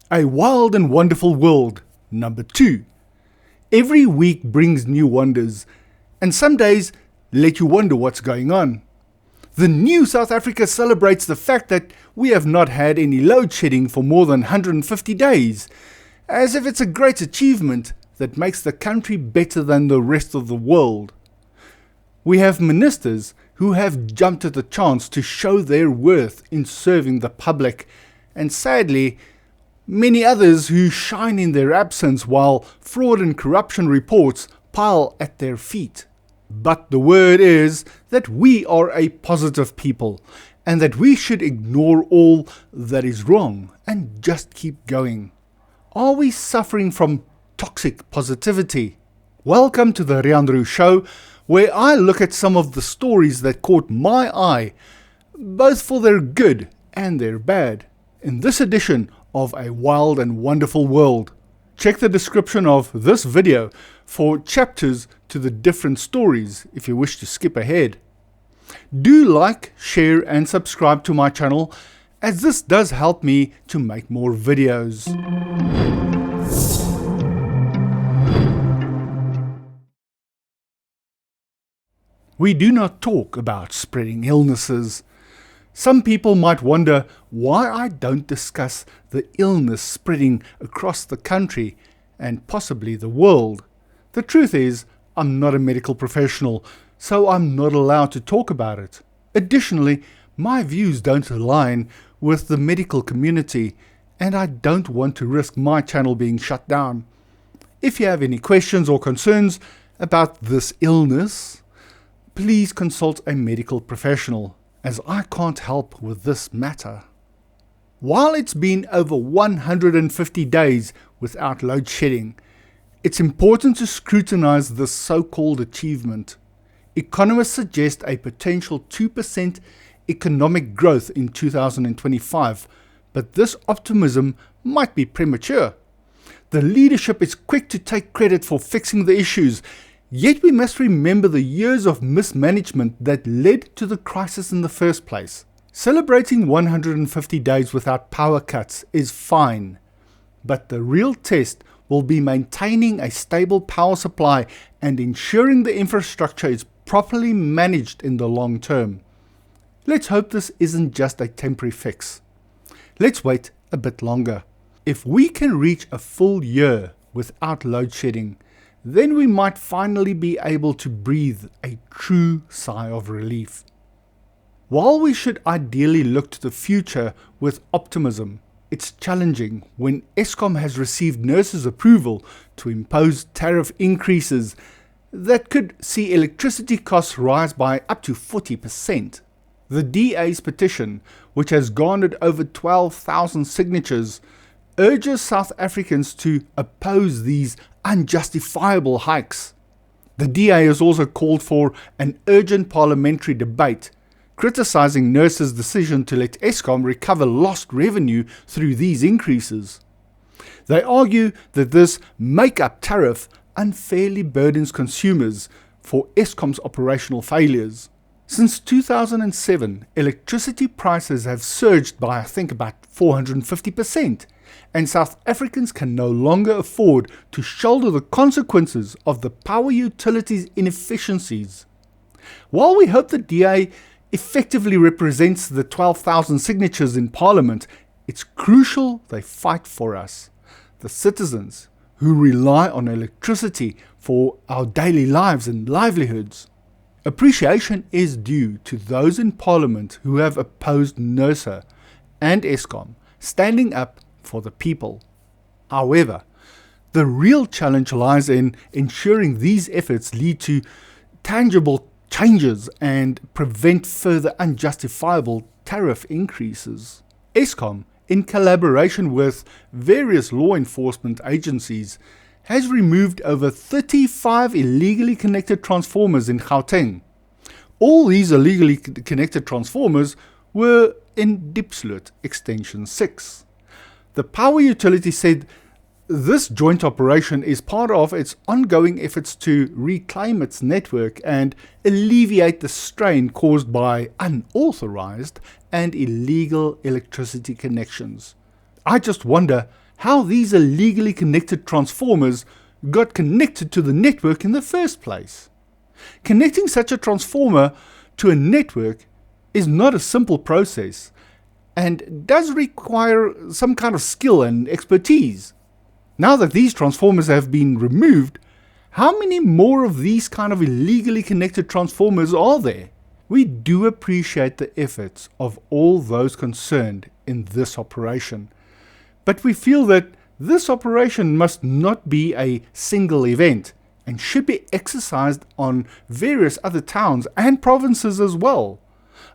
A Wild and Wonderful World, number 2. Every week brings new wonders, and some days let you wonder what's going on. The new South Africa celebrates the fact that we have not had any load shedding for more than 150 days, as if it's a great achievement that makes the country better than the rest of the world. We have ministers who have jumped at the chance to show their worth in serving the public, and sadly, many others who shine in their absence while fraud and corruption reports pile at their feet. But the word is that we are a positive people and that we should ignore all that is wrong and just keep going. Are we suffering from toxic positivity? Welcome to the Riaan Roux Show, where I look at some of the stories that caught my eye, both for their good and their bad. In this edition of A Wild and Wonderful World, check the description of this video for chapters to the different stories if you wish to skip ahead. Do like, share and subscribe to my channel, as this does help me to make more videos. We do not talk about spreading illnesses. Some people might wonder why I don't discuss the illness spreading across the country and possibly the world. The truth is, I'm not a medical professional, so I'm not allowed to talk about it. Additionally, my views don't align with the medical community, and I don't want to risk my channel being shut down. If you have any questions or concerns about this illness, please consult a medical professional, as I can't help with this matter. While it's been over 150 days without load shedding, it's important to scrutinize this so-called achievement. Economists suggest a potential 2% economic growth in 2025, but this optimism might be premature. The leadership is quick to take credit for fixing the issues, yet we must remember the years of mismanagement that led to the crisis in the first place. Celebrating 150 days without power cuts is fine, but the real test will be maintaining a stable power supply and ensuring the infrastructure is properly managed in the long term. Let's hope this isn't just a temporary fix. Let's wait a bit longer. If we can reach a full year without load shedding, then we might finally be able to breathe a true sigh of relief. While we should ideally look to the future with optimism, it's challenging when Eskom has received nurses' approval to impose tariff increases that could see electricity costs rise by up to 40%. The DA's petition, which has garnered over 12,000 signatures, urges South Africans to oppose these unjustifiable hikes. The DA has also called for an urgent parliamentary debate, criticizing nurses' decision to let Eskom recover lost revenue through these increases. They argue that this make-up tariff unfairly burdens consumers for Eskom's operational failures. Since 2007, electricity prices have surged by I think about 450%, and South Africans can no longer afford to shoulder the consequences of the power utilities' inefficiencies. While we hope the DA effectively represents the 12,000 signatures in Parliament, it's crucial they fight for us, the citizens who rely on electricity for our daily lives and livelihoods. Appreciation is due to those in Parliament who have opposed NERSA and Eskom standing up for the people. However, the real challenge lies in ensuring these efforts lead to tangible changes and prevent further unjustifiable tariff increases. Eskom, in collaboration with various law enforcement agencies, has removed over 35 illegally connected transformers in Gauteng. All these illegally connected transformers were in Diepsloot Extension 6. The power utility said this joint operation is part of its ongoing efforts to reclaim its network and alleviate the strain caused by unauthorized and illegal electricity connections. I just wonder how these illegally connected transformers got connected to the network in the first place. Connecting such a transformer to a network is not a simple process and does require some kind of skill and expertise. Now that these transformers have been removed, how many more of these kind of illegally connected transformers are there? We do appreciate the efforts of all those concerned in this operation, but we feel that this operation must not be a single event and should be exercised on various other towns and provinces as well.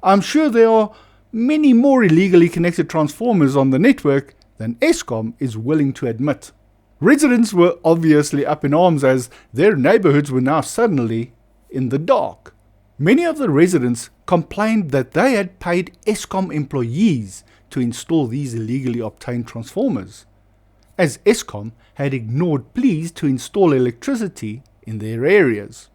I'm sure there are many more illegally connected transformers on the network than Eskom is willing to admit. Residents were obviously up in arms as their neighborhoods were now suddenly in the dark. Many of the residents complained that they had paid Eskom employees to install these illegally obtained transformers, as Eskom had ignored pleas to install electricity in their areas.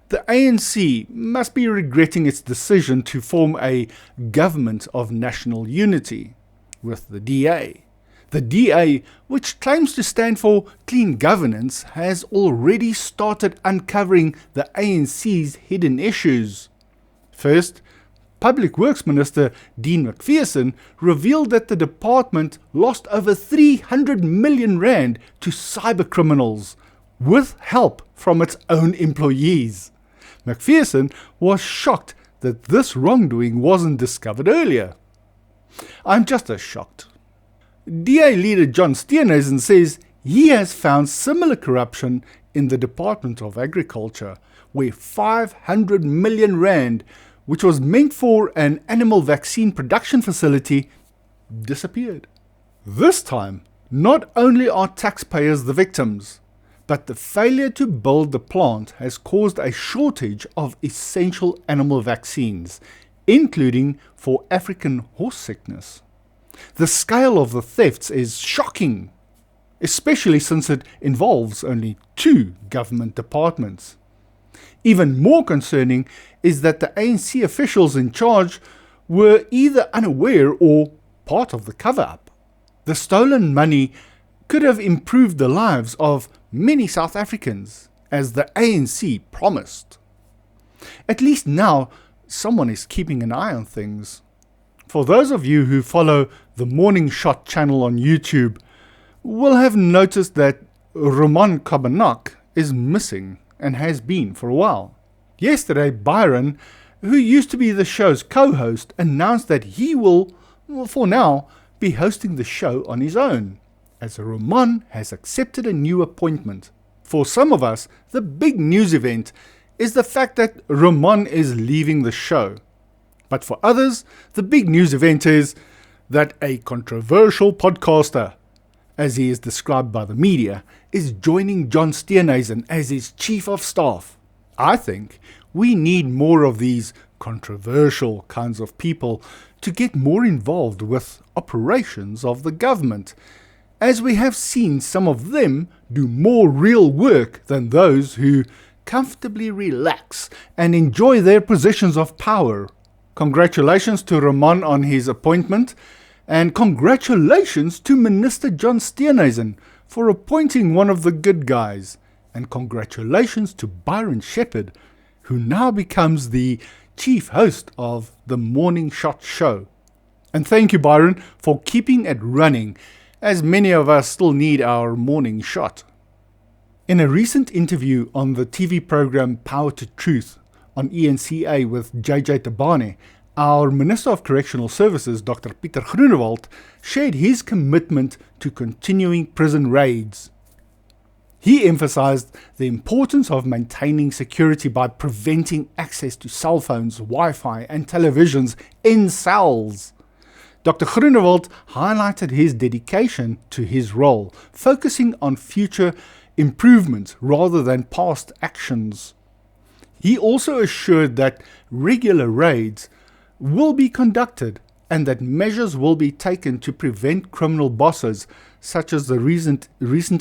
The ANC must be regretting its decision to form a government of national unity with the DA. The DA, which claims to stand for clean governance, has already started uncovering the ANC's hidden issues. First, Public Works Minister Dean McPherson revealed that the department lost over 300 million rand to cybercriminals, with help from its own employees. McPherson was shocked that this wrongdoing wasn't discovered earlier. I'm just as shocked. DA leader John Steenhuisen says he has found similar corruption in the Department of Agriculture, where 500 million rand, which was meant for an animal vaccine production facility, disappeared. This time, not only are taxpayers the victims, but the failure to build the plant has caused a shortage of essential animal vaccines, including for African horse sickness. The scale of the thefts is shocking, especially since it involves only 2 government departments. Even more concerning is that the ANC officials in charge were either unaware or part of the cover-up. The stolen money could have improved the lives of many South Africans, as the ANC promised. At least now, someone is keeping an eye on things. For those of you who follow the Morning Shot channel on YouTube, will have noticed that Riaan Cabanac is missing and has been for a while. Yesterday, Byron, who used to be the show's co-host, announced that he will, for now, be hosting the show on his own, as Riaan has accepted a new appointment. For some of us, the big news event is the fact that Riaan is leaving the show. But for others, the big news event is that a controversial podcaster, as he is described by the media, is joining John Steenhuisen as his chief of staff. I think we need more of these controversial kinds of people to get more involved with operations of the government, as we have seen some of them do more real work than those who comfortably relax and enjoy their positions of power. Congratulations to Riaan on his appointment, and congratulations to Minister John Steenhuisen for appointing one of the good guys, and congratulations to Byron Shepherd, who now becomes the chief host of the Morning Shot show. And thank you, Byron, for keeping it running, as many of us still need our morning shot. In a recent interview on the TV program Power to Truth on ENCA with JJ Tabane, our Minister of Correctional Services, Dr. Pieter Groenewald, shared his commitment to continuing prison raids. He emphasized the importance of maintaining security by preventing access to cell phones, Wi-Fi and televisions in cells. Dr. Groenewald highlighted his dedication to his role, focusing on future improvements rather than past actions. He also assured that regular raids will be conducted and that measures will be taken to prevent criminal bosses, such as the recent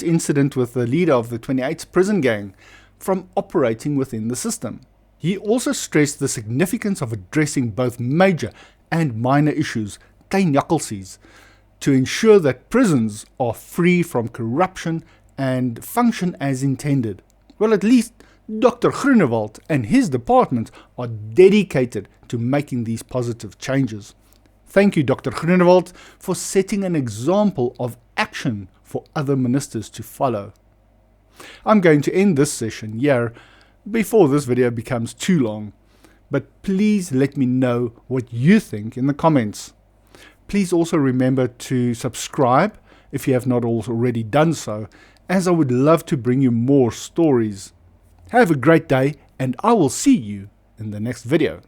incident with the leader of the 28th prison gang, from operating within the system. He also stressed the significance of addressing both major and minor issues, to to ensure that prisons are free from corruption and function as intended. Well, at least Dr. Groenewald and his department are dedicated to making these positive changes. Thank you, Dr. Groenewald, for setting an example of action for other ministers to follow. I'm going to end this session here before this video becomes too long, but please let me know what you think in the comments. Please also remember to subscribe if you have not already done so, as I would love to bring you more stories. Have a great day, and I will see you in the next video.